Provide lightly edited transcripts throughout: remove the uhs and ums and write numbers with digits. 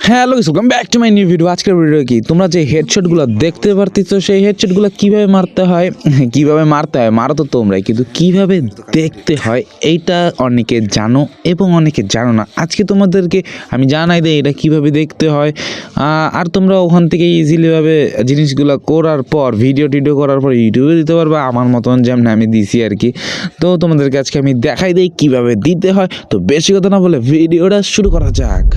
Hello guys, welcome back to my new video. আজকের video কি তোমরা যে হেডশটগুলো দেখতে পারতেছো সেই হেডশটগুলো কিভাবে মারতে হয় মারো তো তোমরাই, কিন্তু কিভাবে দেখতে হয় এইটা অনেকে জানো এবং অনেকে জানো না। আজকে তোমাদেরকে আমি জানাই দেই এটা কিভাবে দেখতে হয়। আর তোমরা ওখান থেকে ইজিলিভাবে জিনিসগুলো করার পর ভিডিও করার পর ইউটিউবে দিতে পারবা, আমার মতন যেমন আমি দিছি আর কি। তো তোমাদেরকে আজকে আমি দেখাই দেই কিভাবে দিতে হয়। তো বেশি কথা না বলে ভিডিওটা শুরু করা যাক।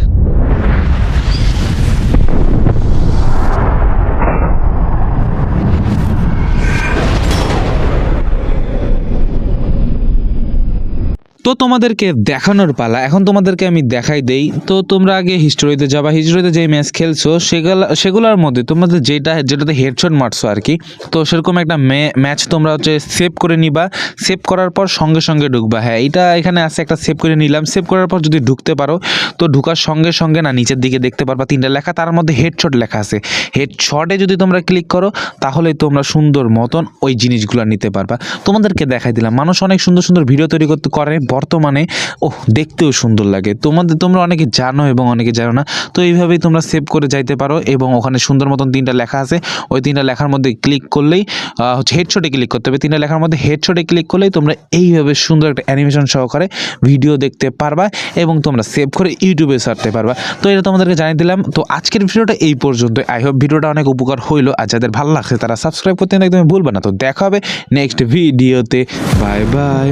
তো তোমাদেরকে দেখানোর পালা, এখন তোমাদেরকে আমি দেখাই দেই। তো তোমরা আগে হিস্টোরিতে যাবা, হিস্টোরিতে যে ম্যাচ খেলছো সেগুলোর মধ্যে তোমাদের যেটাতে হেডশট মারছো আর কি, তো সেরকম একটা ম্যাচ তোমরা হচ্ছে সেভ করে নিবা। সেভ করার পর সঙ্গে সঙ্গে ঢুকবা। হ্যাঁ, এটা এখানে আছে একটা, সেভ করে নিলাম। সেভ করার পর যদি ঢুকতে পারো তো ঢুকার সঙ্গে সঙ্গে না নিচের দিকে দেখতে পারবা তিনটা লেখা, তার মধ্যে হেডশট লেখা আছে। হেডশটে যদি তোমরা ক্লিক করো তাহলে তোমরা সুন্দর মতন ওই জিনিসগুলো নিতে পারবা। তোমাদেরকে দেখাই দিলাম, মানুষ অনেক সুন্দর সুন্দর ভিডিও তৈরি করে বর্তমানে, দেখতেও সুন্দর লাগে। তোমরা অনেকে জানো এবং অনেকে জানো না। তো এইভাবেই তোমরা সেভ করে যাইতে পারো এবং ওখানে সুন্দর মতন তিনটা লেখা আছে, ওই তিনটা লেখার মধ্যে ক্লিক করলেই হচ্ছে হেডশটে ক্লিক করতে হবে। তিনটা লেখার মধ্যে হেডশটে ক্লিক করলেই তোমরা এইভাবে সুন্দর একটা অ্যানিমেশন সহকারে ভিডিও দেখতে পারবা এবং তোমরা সেভ করে ইউটিউবে ছাড়তে পারবা। তো এটা তোমাদেরকে জানিয়ে দিলাম। তো আজকের ভিডিওটা এই পর্যন্ত। আই হোপ ভিডিওটা অনেক উপকার হইলো, আর যাদের ভালো লাগছে তারা সাবস্ক্রাইব করতে একদমই ভুলবে না। তো দেখা হবে নেক্সট ভিডিওতে। Bye bye.